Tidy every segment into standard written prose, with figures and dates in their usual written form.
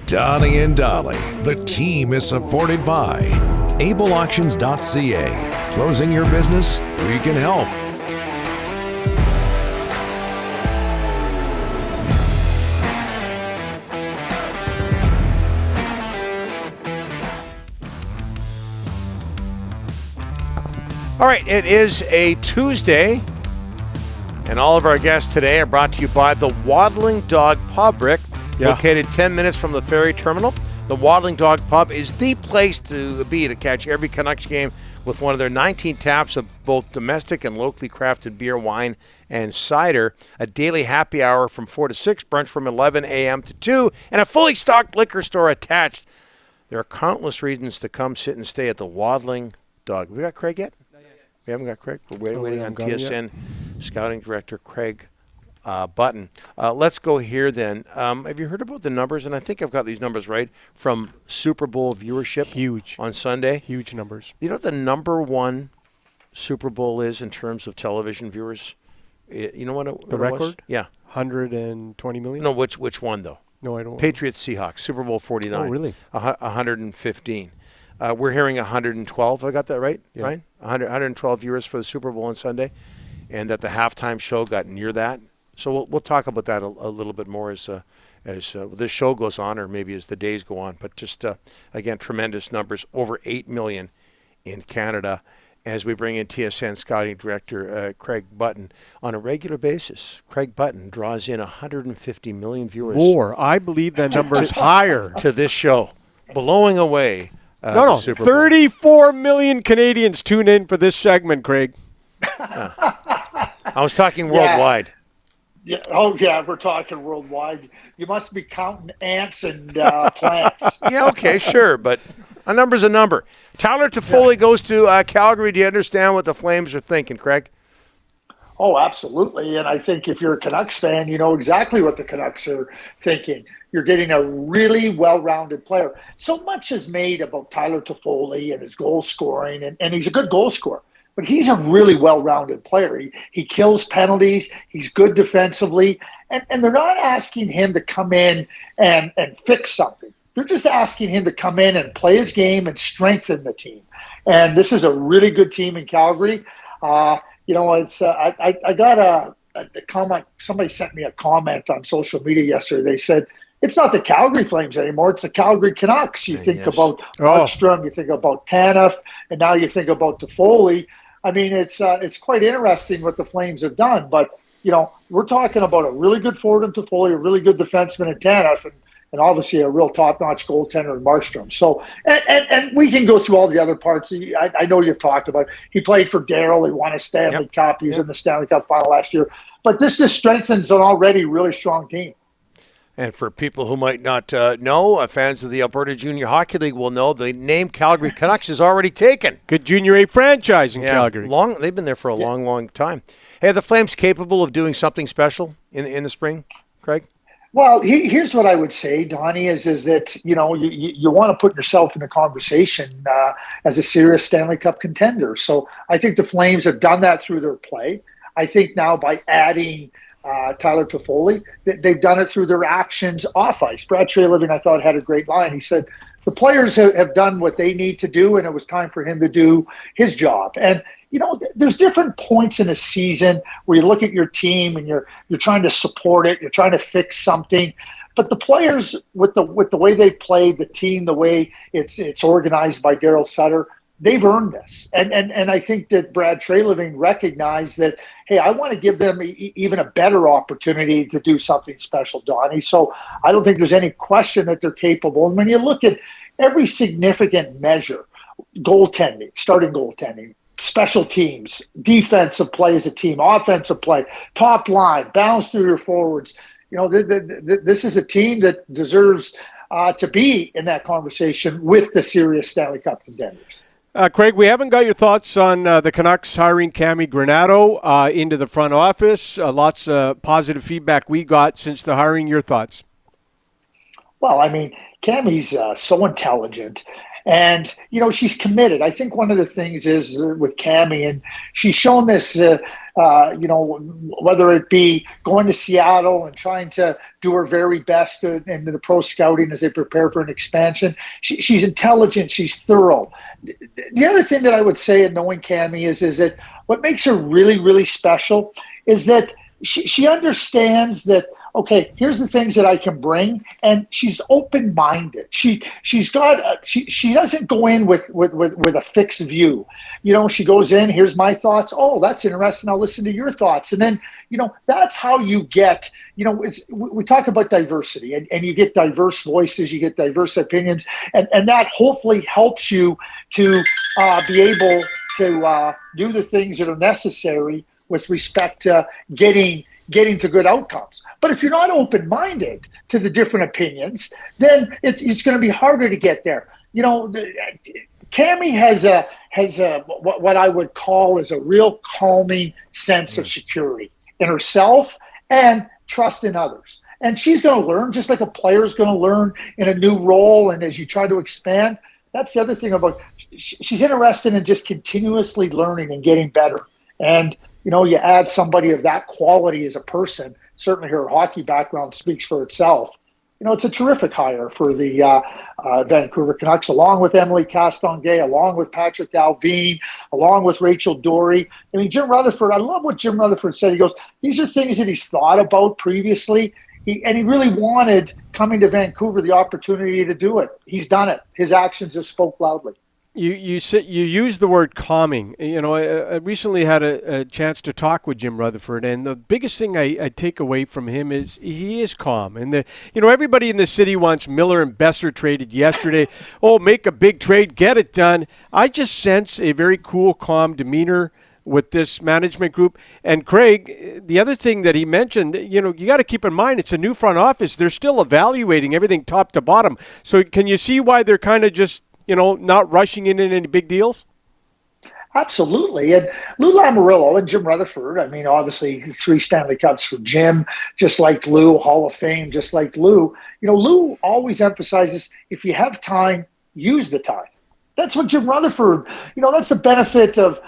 Donnie and Dolly. The team is supported by ableauctions.ca. Closing your business? We can help. All right, it is a Tuesday, and all of our guests today are brought to you by the Waddling Dog Pub, Rick. Located 10 minutes from the ferry terminal. The Waddling Dog Pub is the place to be to catch every Canucks game with one of their 19 taps of both domestic and locally crafted beer, wine, and cider. A daily happy hour from 4 to 6, brunch from 11 a.m. to 2, and a fully stocked liquor store attached. There are countless reasons to come sit and stay at the Waddling Dog. We got Craig yet? We haven't got Craig. We're waiting on TSN Scouting Director Craig Button. Let's go here then. Have you heard about the numbers? And I think I've got these numbers right from Super Bowl viewership. Huge. On Sunday. Huge numbers. You know what the number one Super Bowl is in terms of television viewers? You know what the record? Was? Yeah. 120 million? No, which one, though? No, I don't. Patriots Seahawks, Super Bowl 49. Oh, really? 115. We're hearing 112. I got that right, yeah. Ryan? 112 viewers for the Super Bowl on Sunday, and that the halftime show got near that. So we'll talk about that a little bit more as this show goes on, or maybe as the days go on. But just again, tremendous numbers, over 8 million in Canada. As we bring in TSN Scouting Director Craig Button on a regular basis, Craig Button draws in 150 million viewers. More, I believe that number is higher to this show, blowing away. No, 34 million Canadians tune in for this segment, Craig. I was talking worldwide. Yeah. Oh, yeah, we're talking worldwide. You must be counting ants and plants. Yeah, okay, sure, but a number's a number. Tyler Toffoli goes to Calgary. Do you understand what the Flames are thinking, Craig? Oh, absolutely. And I think if you're a Canucks fan, you know exactly what the Canucks are thinking. You're getting a really well-rounded player. So much is made about Tyler Toffoli and his goal scoring, and he's a good goal scorer. But he's a really well-rounded player. He kills penalties. He's good defensively. And they're not asking him to come in and fix something. They're just asking him to come in and play his game and strengthen the team. And this is a really good team in Calgary. You know, it's I got a comment. Somebody sent me a comment on social media yesterday. They said, it's not the Calgary Flames anymore. It's the Calgary Canucks. You think about Markstrom, you think about Tanev, and now you think about Toffoli. I mean, it's quite interesting what the Flames have done. But, you know, we're talking about a really good forward in Toffoli, a really good defenseman in Tanev, and obviously a real top-notch goaltender in Markstrom. So, and we can go through all the other parts. I know you've talked about it. He played for Darryl. He won a Stanley Cup. He was in the Stanley Cup final last year. But this just strengthens an already really strong team. And for people who might not know, fans of the Alberta Junior Hockey League will know the name Calgary Canucks is already taken. Good Junior A franchise in Calgary. They've been there for a long time. Hey, are the Flames capable of doing something special in the spring, Craig? Well, here's what I would say, Donnie, is that, you know, you want to put yourself in the conversation as a serious Stanley Cup contender. So I think the Flames have done that through their play. I think now by adding Tyler Toffoli, they've done it through their actions off ice. Brad Treliving, I thought, had a great line. He said, the players have done what they need to do, and it was time for him to do his job. And, you know, there's different points in a season where you look at your team and you're trying to support it, you're trying to fix something. But the players, with the way they played, the team, the way it's organized by Darryl Sutter, they've earned this. And I think that Brad Treliving recognized that, hey, I want to give them even a better opportunity to do something special, Donnie. So I don't think there's any question that they're capable. And when you look at every significant measure, goaltending, starting goaltending, special teams, defensive play as a team, offensive play, top line, balance through your forwards, you know, this is a team that deserves to be in that conversation with the serious Stanley Cup contenders. Craig, we haven't got your thoughts on the Canucks hiring Cami Granato into the front office. Lots of positive feedback we got since the hiring. Your thoughts? Well, I mean, Cami's so intelligent. And, she's committed. I think one of the things is with Cammie, and she's shown this, whether it be going to Seattle and trying to do her very best into the pro scouting as they prepare for an expansion. She's intelligent. She's thorough. The other thing that I would say in knowing Cammie is that what makes her really, really special is that she understands that, okay, here's the things that I can bring, and she's open-minded. She doesn't go in with a fixed view. She goes in, here's my thoughts. Oh, that's interesting. I'll listen to your thoughts. And then, that's how you get, we talk about diversity, and you get diverse voices, you get diverse opinions, and that hopefully helps you to be able to do the things that are necessary with respect to getting to good outcomes. But if you're not open-minded to the different opinions, then it's going to be harder to get there. Cammie has what I would call is a real calming sense of security in herself and trust in others. And she's going to learn, just like a player is going to learn in a new role. And as you try to expand, that's the other thing about she's interested in just continuously learning and getting better. And you add somebody of that quality as a person, certainly her hockey background speaks for itself. It's a terrific hire for the Vancouver Canucks, along with Emily Castonguay, along with Patrick Alvin, along with Rachel Dory. I mean, Jim Rutherford, I love what Jim Rutherford said. He goes, these are things that he's thought about previously, and he really wanted, coming to Vancouver, the opportunity to do it. He's done it. His actions have spoke loudly. You use the word calming. I recently had a chance to talk with Jim Rutherford, and the biggest thing I take away from him is he is calm. And everybody in the city wants Miller and Besser traded yesterday. Oh, make a big trade, get it done. I just sense a very cool, calm demeanor with this management group. And Craig, the other thing that he mentioned, you got to keep in mind, it's a new front office. They're still evaluating everything top to bottom. So can you see why they're kind of just not rushing in any big deals? Absolutely. And Lou Lamoriello and Jim Rutherford, I mean, obviously 3 Stanley Cups for Jim, just like Lou, Hall of Fame, just like Lou. Lou always emphasizes, if you have time, use the time. That's what Jim Rutherford, that's the benefit of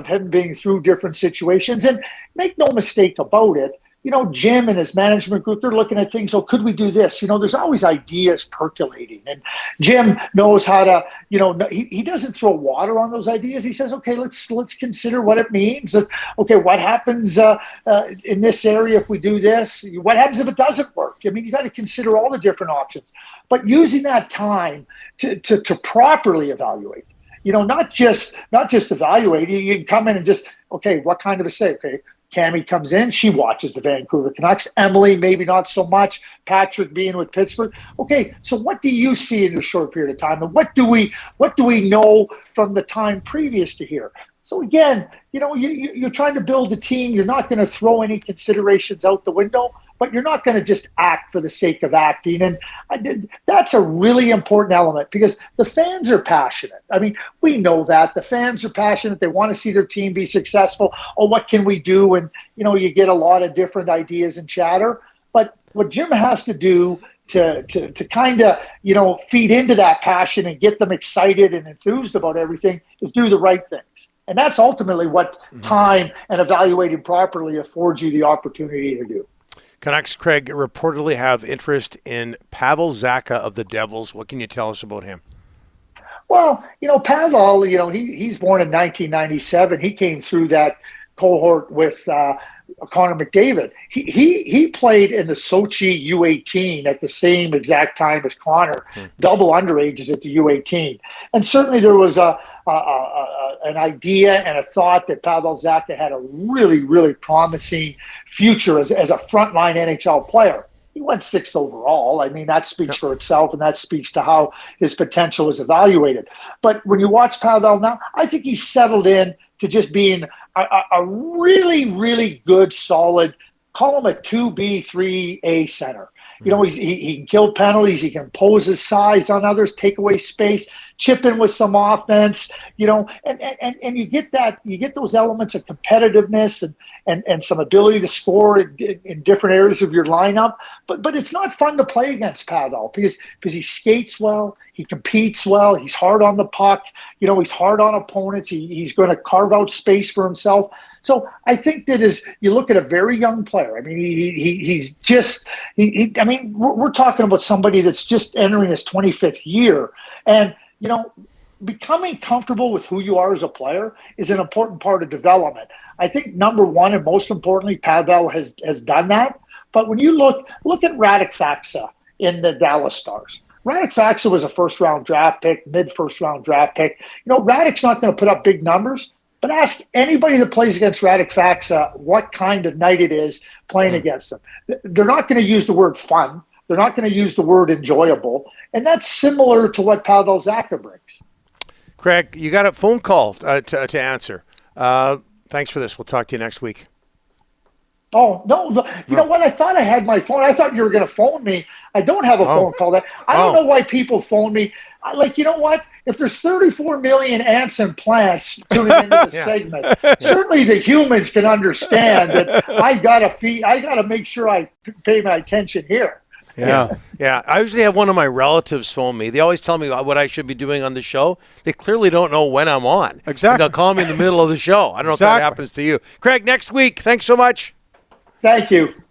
him being through different situations. And make no mistake about it, Jim and his management group, they're looking at things. Oh, could we do this? There's always ideas percolating. And Jim knows how to, he doesn't throw water on those ideas. He says, okay, let's consider what it means. Okay, what happens in this area if we do this? What happens if it doesn't work? I mean, you got to consider all the different options. But using that time to properly evaluate. Not just evaluate. You can come in and just, okay, what kind of a say? Okay, Cammie comes in. She watches the Vancouver Canucks. Emily, maybe not so much. Patrick being with Pittsburgh. Okay, so what do you see in a short period of time? And what do we know from the time previous to here? So again, you're trying to build a team. You're not going to throw any considerations out the window, but you're not going to just act for the sake of acting. And that's a really important element because the fans are passionate. I mean, we know that. The fans are passionate. They want to see their team be successful. Oh, what can we do? And, you get a lot of different ideas and chatter. But what Jim has to do to kind of, feed into that passion and get them excited and enthused about everything is do the right things. And that's ultimately what time and evaluating properly affords you the opportunity to do. Canucks, Craig, reportedly have interest in Pavel Zacha of the Devils. What can you tell us about him? Well, Pavel, he's born in 1997. He came through that cohort with Connor McDavid. He played in the Sochi U18 at the same exact time as Connor, double underages at the U18. And certainly there was an idea and a thought that Pavel Zacha had a really, really promising future as a frontline NHL player. He went 6th overall. I mean, that speaks for itself, and that speaks to how his potential is evaluated. But when you watch Pavel now, I think he's settled in to just being a really, really good, solid, call him a 2B, 3A center. He can kill penalties. He can impose his size on others, take away space, chip in with some offense, and you get that, you get those elements of competitiveness and some ability to score in different areas of your lineup. But it's not fun to play against Pavel because he skates well. He competes well. He's hard on the puck. He's hard on opponents. He's going to carve out space for himself. So I think that you look at a very young player. I mean, we're talking about somebody that's just entering his 25th year. And, becoming comfortable with who you are as a player is an important part of development. I think number one, and most importantly, Pavel has done that. But when you look at Radek Faksa in the Dallas Stars, Radek Faksa was a first-round draft pick, mid-first-round draft pick. Radek's not going to put up big numbers, but ask anybody that plays against Radek Faksa what kind of night it is playing against them. They're not going to use the word fun. They're not going to use the word enjoyable. And that's similar to what Pavel Zacha brings. Craig, you got a phone call to answer. Thanks for this. We'll talk to you next week. Oh, no. You know what? I thought I had my phone. I thought you were going to phone me. I don't have a phone call. I don't know why people phone me. You know what? If there's 34 million ants and plants tuning into the segment, certainly the humans can understand that I got to make sure I pay my attention here. Yeah. I usually have one of my relatives phone me. They always tell me what I should be doing on the show. They clearly don't know when I'm on. Exactly. And they'll call me in the middle of the show. I don't know if that happens to you. Craig, next week. Thanks so much. Thank you.